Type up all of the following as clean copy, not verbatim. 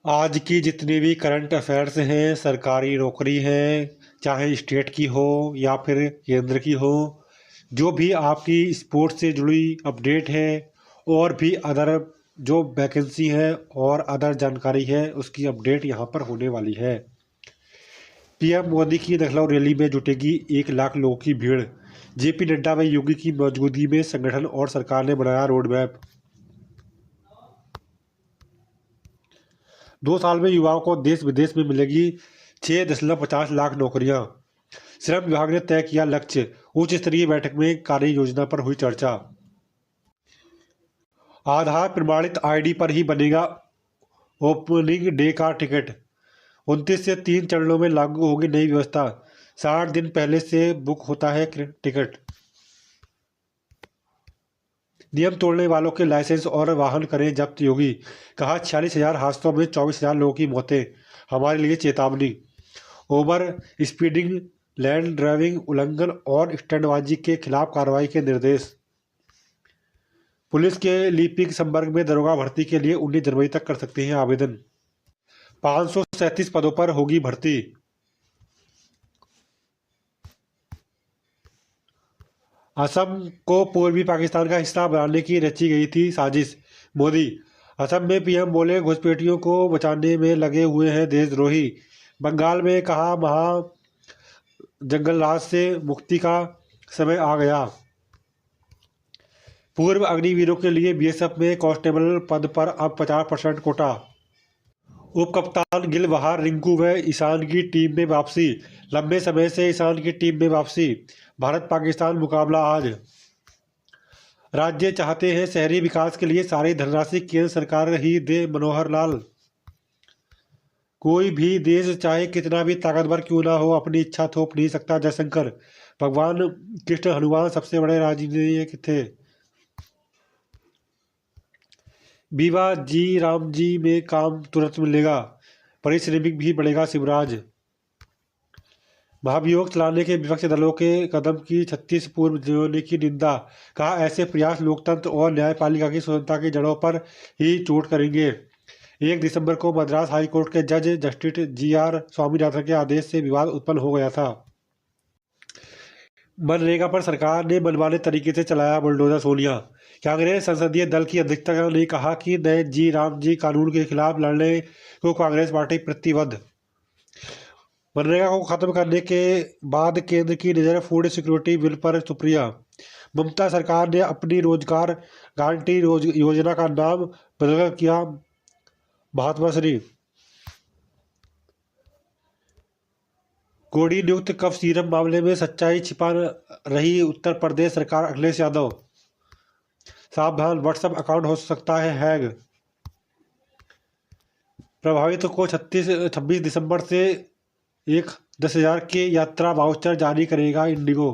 आज की जितनी भी करंट अफेयर्स हैं, सरकारी नौकरी है, चाहे स्टेट की हो या फिर केंद्र की हो, जो भी आपकी स्पोर्ट्स से जुड़ी अपडेट है और भी अदर जो वैकेंसी है और अदर जानकारी है, उसकी अपडेट यहाँ पर होने वाली है। पीएम मोदी की लखनऊ रैली में जुटेगी 1 लाख लोगों की भीड़। जेपी नड्डा व योगी की मौजूदगी में संगठन और सरकार ने बनाया रोड मैप। 2 साल में युवाओं को देश विदेश में मिलेगी 6.50 लाख नौकरियां। श्रम विभाग ने तय किया लक्ष्य। उच्च स्तरीय बैठक में कार्य योजना पर हुई चर्चा। आधार प्रमाणित आईडी पर ही बनेगा ओपनिंग डे का टिकट। 29 से 3 चरणों में लागू होगी नई व्यवस्था। 60 दिन पहले से बुक होता है टिकट। नियम तोड़ने वालों के लाइसेंस और वाहन करें जब्त, योगी। कहा 46,000 हादसों में 24,000 लोगों की मौतें, हमारे लिए चेतावनी। ओवर स्पीडिंग, लैंड ड्राइविंग उल्लंघन और स्टंटबाजी के खिलाफ कार्रवाई के निर्देश। पुलिस के लिपिक संवर्ग में दरोगा भर्ती के लिए 19 जनवरी तक कर सकते हैं आवेदन। 537 पदों पर होगी भर्ती। असम को पूर्वी पाकिस्तान का हिस्सा बनाने की रची गई थी साजिश, मोदी। असम में पीएम बोले घुसपैठियों को बचाने में लगे हुए हैं देशद्रोही। बंगाल में कहा महा जंगलराज से मुक्ति का समय आ गया। पूर्व अग्निवीरों के लिए बीएसएफ में कांस्टेबल पद पर अब 50% कोटा। उप कप्तान गिल बहार रिंकू व ईशान की टीम में वापसी। लंबे समय से ईशान की टीम में वापसी। भारत पाकिस्तान मुकाबला आज। राज्य चाहते हैं शहरी विकास के लिए सारी धनराशि केंद्र सरकार ही दे, मनोहर लाल। कोई भी देश चाहे कितना भी ताकतवर क्यों ना हो, अपनी इच्छा थोप नहीं सकता, जयशंकर। भगवान कृष्ण हनुमान सबसे बड़े राजनीतिक थे। विवा जी राम जी में काम तुरंत मिलेगा, पारिश्रमिक भी बढ़ेगा, शिवराज। महाभियोग चलाने के विपक्षी दलों के कदम की 36 पूर्व जिलों की निंदा। कहा ऐसे प्रयास लोकतंत्र और न्यायपालिका की स्वतंत्रता की जड़ों पर ही चोट करेंगे। 1 दिसंबर को मद्रास हाई कोर्ट के जज जस्टिस जीआर स्वामीनाथन के आदेश से विवाद उत्पन्न हो गया था। मनरेगा पर सरकार ने मनमाने तरीके से चलाया बुलडोजर, सोनिया। कांग्रेस संसदीय दल की अध्यक्ष ने कहा कि नए राम जी कानून के खिलाफ लड़ने को कांग्रेस पार्टी प्रतिबद्ध। मनरेगा को खत्म करने के बाद केंद्र की नज़र फूड सिक्योरिटी बिल पर, सुप्रिया। ममता सरकार ने अपनी रोजगार गारंटी योजना का नाम बदलकर किया महात्माश्री। कोड़ी नियुक्त कफ सीरम मामले में सच्चाई छिपा रही उत्तर प्रदेश सरकार, अखिलेश यादव। सावधान, व्हाट्सएप अकाउंट हो सकता है हैक। प्रभावितों को 26 दिसंबर से 10,000 के यात्रा वाउचर जारी करेगा इंडिगो।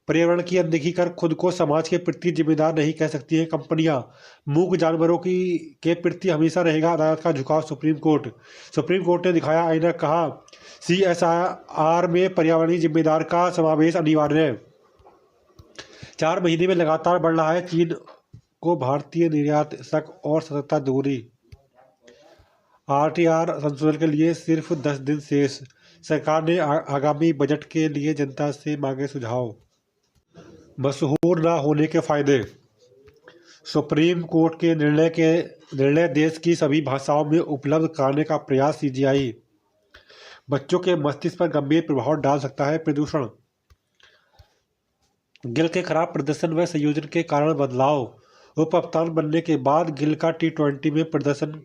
पर्यावरण की अनदेखी कर खुद को समाज के प्रति जिम्मेदार नहीं कह सकती हैं कंपनियां। मूक जानवरों के प्रति हमेशा रहेगा अदालत का झुकाव, सुप्रीम कोर्ट। सुप्रीम कोर्ट ने दिखाया आईना, कहा सीएसआर में पर्यावरणीय जिम्मेदार का समावेश अनिवार्य। 4 महीने में लगातार बढ़ रहा है चीन को भारतीय निर्यात, शक और सतर्कता जरूरी। आरटीआर संशोधन के लिए सिर्फ 10 दिन शेष। सरकार ने आगामी बजट के लिए जनता से मांगे सुझाव। मशहूर ना होने के फायदे। सुप्रीम कोर्ट के निर्णय देश की सभी भाषाओं में उपलब्ध कराने का प्रयास, सीजीआई। बच्चों के मस्तिष्क पर गंभीर प्रभाव डाल सकता है प्रदूषण। गिल के खराब प्रदर्शन व संयोजन के कारण बदलाव। उप कप्तान बनने के बाद गिल का T20 में प्रदर्शन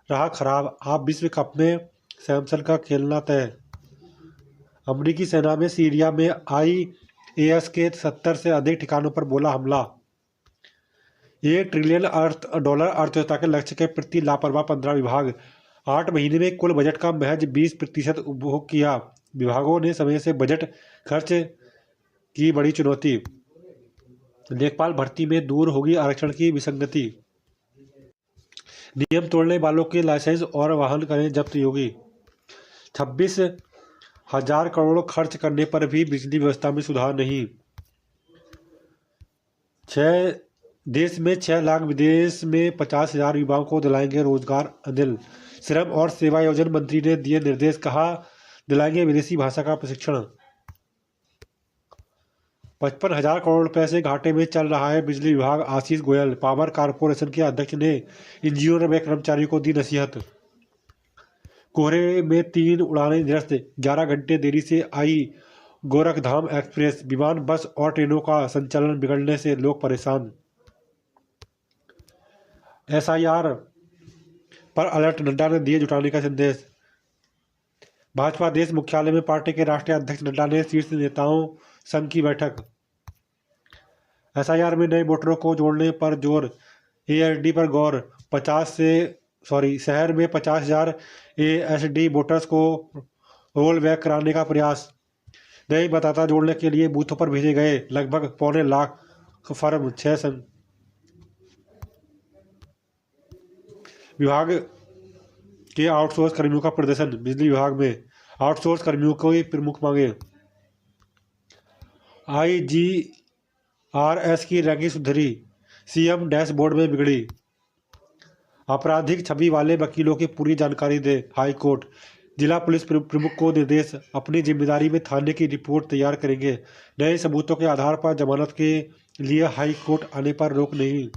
रहा खराब। आप विश्व कप में सैमसन का खेलना तय। अमेरिकी सेना में सीरिया में IAS के 70 से अधिक ठिकानों पर बोला हमला। $1 ट्रिलियन अर्थव्यवस्था के लक्ष्य के प्रति लापरवाह 15 विभाग। 8 महीने में कुल बजट का महज 20% उपभोग किया। विभागों ने समय से बजट खर्च की बड़ी चुनौती। लेखपाल भर्ती में दूर होगी आरक्षण की विसंगति। नियम तोड़ने वालों के लाइसेंस और वाहन करें जब्त, योगी। 26,000 करोड़ खर्च करने पर भी बिजली व्यवस्था में सुधार नहीं। 6 देश में 6 लाख, विदेश में 50,000 युवाओं को दिलाएंगे रोजगार। अनिल श्रम और सेवायोजन मंत्री ने दिए निर्देश, कहा दिलाएंगे विदेशी भाषा का प्रशिक्षण। 55,000 करोड़ रुपए से घाटे में चल रहा है बिजली विभाग। आशीष गोयल पावर कारपोरेशन के अध्यक्ष ने इंजीनियर व कर्मचारियों को दी नसीहत। कोहरे में 3 उड़ानें निरस्त, 11 घंटे देरी से आई गोरखधाम एक्सप्रेस। विमान, बस और ट्रेनों का संचालन बिगड़ने से लोग परेशान। एसआईआर पर अलर्ट, नड्डा ने दिए जुटाने का संदेश। भाजपा देश मुख्यालय में पार्टी के राष्ट्रीय अध्यक्ष नड्डा ने शीर्ष नेताओं संघ की बैठक। एसआईआर में नए वोटरों को जोड़ने पर जोर, एएसडी पर गौर। शहर में 50,000 एएसडी वोटर्स को रोल बैक कराने का प्रयास। नई मतदाता जोड़ने के लिए बूथों पर भेजे गए लगभग 1.25 लाख फॉर्म। 6 संघ विभाग के आउटसोर्स कर्मियों का प्रदर्शन। बिजली विभाग में आउटसोर्स कर्मियों को प्रमुख मांगे। आईजीआरएस की रैंकिंग सुधरी, सीएम डैशबोर्ड में बिगड़ी। आपराधिक छवि वाले वकीलों की पूरी जानकारी दे, हाई कोर्ट। जिला पुलिस प्रमुख को निर्देश, अपनी जिम्मेदारी में थाने की रिपोर्ट तैयार करेंगे। नए सबूतों के आधार पर जमानत के लिए हाई कोर्ट आने पर रोक नहीं।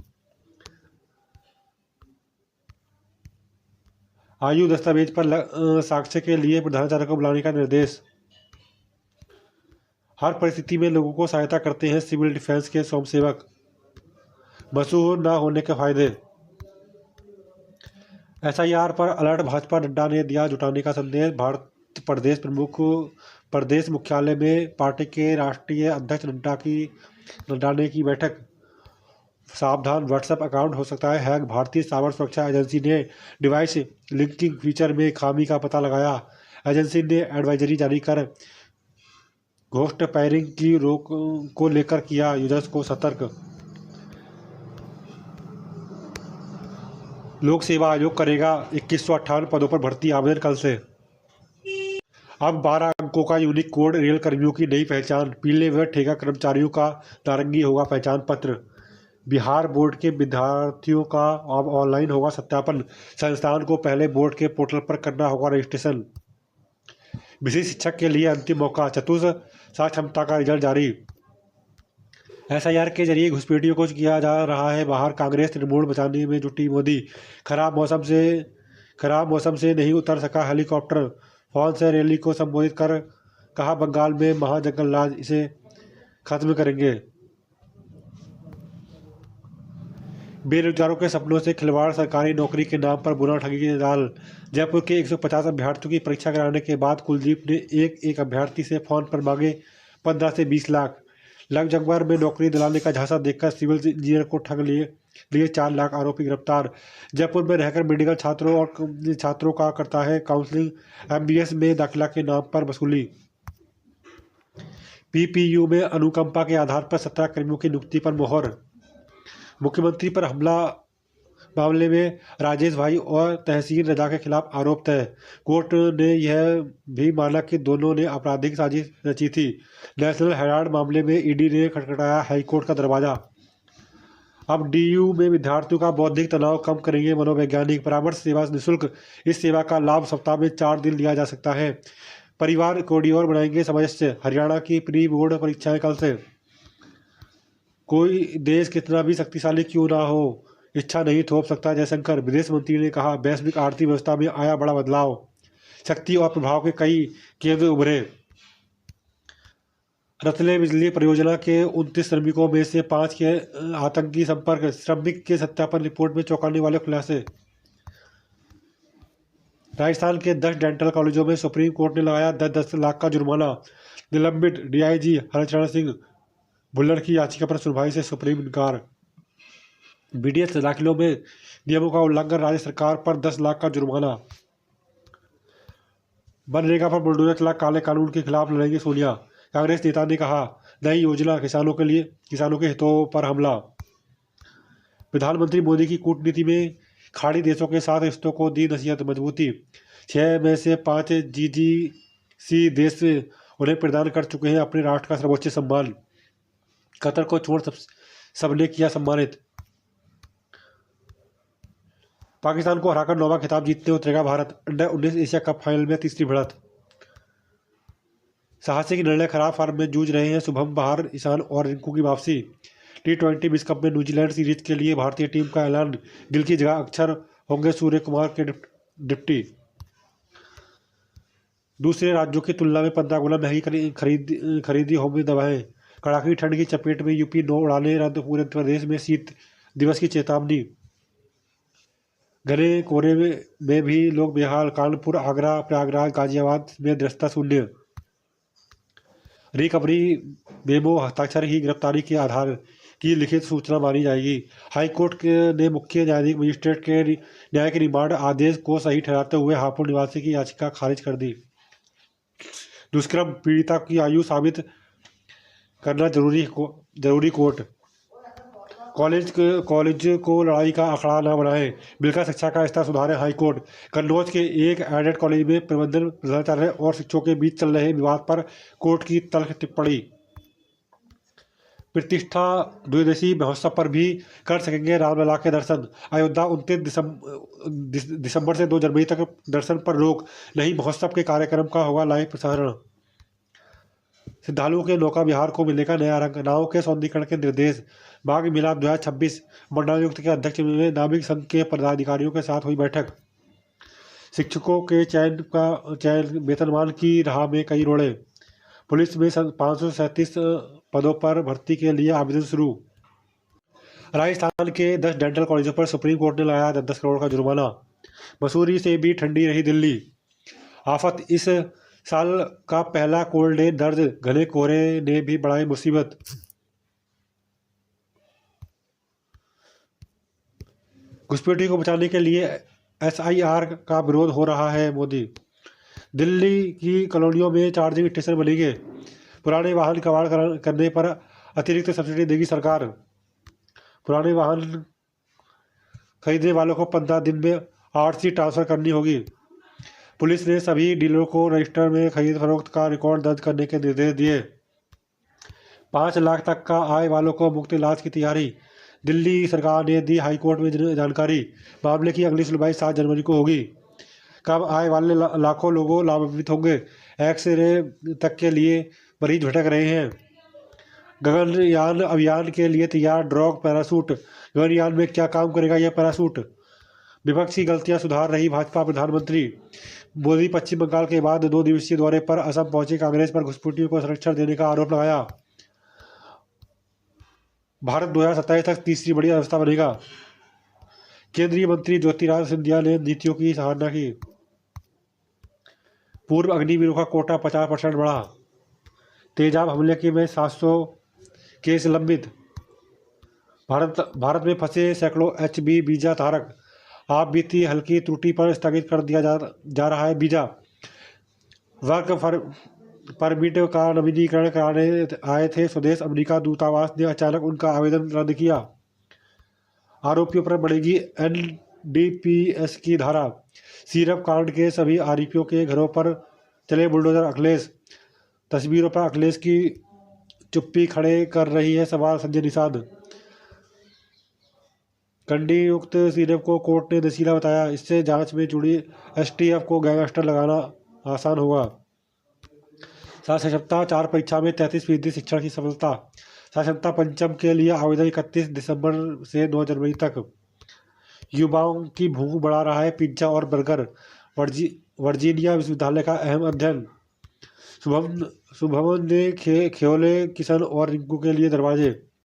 आयु दस्तावेज पर साक्ष्य के लिए प्रधानाचार्य को बुलाने का निर्देश। हर परिस्थिति में लोगों को सहायता करते हैं सिविल डिफेंस के स्वयंसेवक। मशहूर न होने के फायदे। एसआईआर पर अलर्ट, भाजपा नड्डा ने दिया जुटाने का संदेश। भारत प्रदेश मुख्यालय में पार्टी के राष्ट्रीय अध्यक्ष नड्डा ने की बैठक। सावधान, व्हाट्सएप अकाउंट हो सकता है हैक। भारतीय साइबर सुरक्षा एजेंसी ने डिवाइस लिंकिंग फीचर में खामी का पता लगाया। एजेंसी ने एडवाइजरी जारी कर घोस्ट पैरिंग की रोक को लेकर किया यूजर्स को सतर्क। लोक सेवा आयोग करेगा 2158 पदों पर भर्ती, आवेदन कल से। अब 12 अंकों का यूनिक कोड, रेल कर्मियों की नई पहचान। पीले व ठेका कर्मचारियों का नारंगी होगा पहचान पत्र। बिहार बोर्ड के विद्यार्थियों का अब ऑनलाइन होगा सत्यापन। संस्थान को पहले बोर्ड के पोर्टल पर करना होगा रजिस्ट्रेशन। विशिष्ट शिक्षक के लिए अंतिम मौका, चतुर्थ साक्षरता का रिजल्ट जारी। एसआईआर के जरिए घुसपैठियों को किया जा रहा है बाहर, कांग्रेस तृणमूल बचाने में जुटी मोदी। खराब मौसम से नहीं उतर सका हेलीकॉप्टर, फोन से रैली को संबोधित कर कहा बंगाल में महाजंगल राज, इसे खत्म करेंगे। बेरोजगारों के सपनों से खिलवाड़, सरकारी नौकरी के नाम पर बुरा ठगी की जाल। जयपुर के 150 अभ्यर्थियों की परीक्षा कराने के बाद कुलदीप ने एक अभ्यर्थी से फोन पर मांगे 15 से 20 लाख। लग्जमबर्ग में नौकरी दिलाने का झांसा देकर सिविल इंजीनियर को ठग लिए 4 लाख, आरोपी गिरफ्तार। जयपुर में रहकर मेडिकल छात्रों का करता है काउंसलिंग, एमबीएस में दाखिला के नाम पर वसूली। पीपीयू में अनुकंपा के आधार पर 17 कर्मियों की नियुक्ति पर मोहर। मुख्यमंत्री पर हमला मामले में राजेश भाई और तहसीन रजा के खिलाफ आरोप तय। कोर्ट ने यह भी माना कि दोनों ने आपराधिक साजिश रची थी। नेशनल हेराल्ड मामले में ईडी ने खटखटाया हाईकोर्ट का दरवाजा। अब डीयू में विद्यार्थियों का बौद्धिक तनाव कम करेंगे मनोवैज्ञानिक। परामर्श सेवा निःशुल्क, इस सेवा का लाभ सप्ताह में 4 दिन लिया जा सकता है। परिवार कोरिडोर बनाएंगे सदस्य। हरियाणा की प्री बोर्ड परीक्षाएं कल से। कोई देश कितना भी शक्तिशाली क्यों ना हो, इच्छा नहीं थोप सकता जयशंकर। विदेश मंत्री ने कहा वैश्विक आर्थिक व्यवस्था में आया बड़ा बदलाव, शक्ति और प्रभाव के कई केंद्र उभरे। रतले बिजली परियोजना के 29 श्रमिकों में से 5 के आतंकी संपर्क। श्रमिक के सत्यापन रिपोर्ट में चौंकाने वाले खुलासे। राजस्थान के 10 डेंटल कॉलेजों में सुप्रीम कोर्ट ने लगाया 10-10 लाख का जुर्माना। निलंबित डीआईजी हरचरण सिंह भुल्लर की याचिका पर सुनवाई से सुप्रीम इनकार। बीडीएस दाखिलों में नियमों का उल्लंघन, राज्य सरकार पर 10 लाख का जुर्माना। मनरेगा पर बुलडोजर चला, काले कानून के खिलाफ लड़ेंगे सोनिया। कांग्रेस नेता ने कहा नई योजना किसानों के हितों पर हमला। प्रधानमंत्री मोदी की कूटनीति में खाड़ी देशों के साथ रिश्तों को दी नसीहत मजबूती। 6 में से 5 जीजीसी देश उन्हें प्रदान कर चुके हैं अपने राष्ट्र का सर्वोच्च सम्मान। कतर को छोड़ सबने किया सम्मानित। पाकिस्तान को हराकर 9वां खिताब जीतने उतरेगा Bharat. Under-19 Asia cup final में तीसरी बढ़त। साहसिक निर्णय खराब फॉर्म में जूझ रहे हैं शुभम बहार, ईशान और रिंकू की वापसी। T20 विश्व कप में न्यूजीलैंड सीरीज के लिए भारतीय टीम का ऐलान। गिल की जगह अक्षर होंगे सूर्य कुमार के डिप्टी। दूसरे राज्यों की तुलना में 15 गुना महंगी खरीदी होंगी दवाएं। कड़ाके की ठंड की चपेट में यूपी, 9 उड़ानें रद्द। पूरे प्रदेश में शीत दिवस की चेतावनी। घने कोहरे में भी लोग बेहाल। कानपुर, आगरा, प्रयागराज, गाजियाबाद में दृश्यता शून्य। रिकवरी मेमो हस्ताक्षर ही गिरफ्तारी के आधार की लिखित सूचना मानी जाएगी। हाईकोर्ट ने मुख्य न्यायाधीश मजिस्ट्रेट के न्याय के रिमांड आदेश को सही ठहराते हुए हापुड़ निवासी की याचिका खारिज कर दी। दुष्कर्म पीड़िता की आयु साबित करना जरूरी कोर्ट। कॉलेज को लड़ाई का अखाड़ा न बनाएं, बिल का शिक्षा का स्तर सुधारें हाईकोर्ट। कन्नौज के एक एडेड कॉलेज में प्रबंधन, प्रधानाचार्य और शिक्षकों के बीच चल रहे विवाद पर कोर्ट की तल्ख टिप्पणी। प्रतिष्ठा द्विदिवसीय महोत्सव पर भी कर सकेंगे रामलला के दर्शन। अयोध्या 29 दिसंबर से 2 जनवरी तक दर्शन पर रोक नहीं, महोत्सव के कार्यक्रम का होगा लाइव प्रसारण। श्रद्धालुओं के नौका विहार को मिलेगा नया रंग, नाव के सौंदर्यीकरण के निर्देश। माघ मेला 2026 मंडलायुक्त के अध्यक्ष में नाविक संघ के पदाधिकारियों के साथ हुई बैठक। शिक्षकों के चयन वेतनमान की राह में कई रोड़े। पुलिस में 537 पदों पर भर्ती के लिए आवेदन शुरू। राजस्थान के 10 डेंटल कॉलेजों पर सुप्रीम कोर्ट ने लगाया 10 करोड़ का जुर्माना। मसूरी से भी ठंडी रही दिल्ली। आफत, इस साल का पहला कोल्ड डे दर्ज। घने कोहरे ने भी बढ़ाई मुसीबत। घुसपैठियों को बचाने के लिए SIR का विरोध हो रहा है मोदी। दिल्ली की कॉलोनियों में चार्जिंग स्टेशन बनेंगे। पुराने वाहन कबाड़ करने पर अतिरिक्त सब्सिडी देगी सरकार। पुराने वाहन खरीदने वालों को 15 दिन में RC ट्रांसफर करनी होगी। पुलिस ने सभी डीलरों को रजिस्टर में खरीद फरोख्त का रिकॉर्ड दर्ज करने के निर्देश दिए। 5 लाख तक का आय वालों को मुफ्त इलाज की तैयारी। दिल्ली सरकार ने दी हाईकोर्ट में जानकारी। मामले की अगली सुनवाई 7 जनवरी को होगी। कम आय वाले लाखों लोगों लाभान्वित होंगे। एक्स-रे तक के लिए मरीज भटक रहे हैं। गगनयान अभियान के लिए तैयार ड्रॉग पैराशूट। गगनयान में क्या काम करेगा यह पैराशूट? विपक्ष की गलतियां सुधार रही भाजपा। प्रधानमंत्री मोदी पश्चिम बंगाल के बाद 2 दिवसीय दौरे पर असम पहुंचे। कांग्रेस पर घुसपैठियों को संरक्षण देने का आरोप लगाया। भारत 2027 तक तीसरी बड़ी अर्थव्यवस्था बनेगा। केंद्रीय मंत्री ज्योतिरादित्य सिंधिया ने नीतियों की सराहना की। पूर्व अग्निवीरों का कोटा 50% बढ़ा। तेजाब हमले के में 700 केस लंबित। भारत में फंसे सैकड़ों HB वीजा धारक। आप बीती हल्की त्रुटि पर स्थगित कर दिया जा रहा है वीजा। वर्क परमिट का नवीनीकरण कराने आए थे स्वदेश। अमेरिका दूतावास ने अचानक उनका आवेदन रद्द किया। आरोपियों पर बढ़ेगी NDPS की धारा। सीरप कांड के सभी आरोपियों के घरों पर चले बुलडोजर अखिलेश। तस्वीरों पर अखिलेश की चुप्पी खड़े कर रही है सवाल संजय निषाद। कंडीयुक्त सीरप को कोर्ट ने नशीला बताया। इससे जांच में जुड़ी STF को गैंगस्टर लगाना आसान होगा। साक्षरता 4 परीक्षा में 33% शिक्षण की सफलता। साक्षरता पंचम के लिए आवेदन 31 दिसंबर से 9 जनवरी तक। युवाओं की भूख बढ़ा रहा है पिज्जा और बर्गर। वर्जीनिया विश्वविद्यालय का अहम अध्ययन। शुभमन ने खेले किशन और रिंकू के लिए दरवाजे।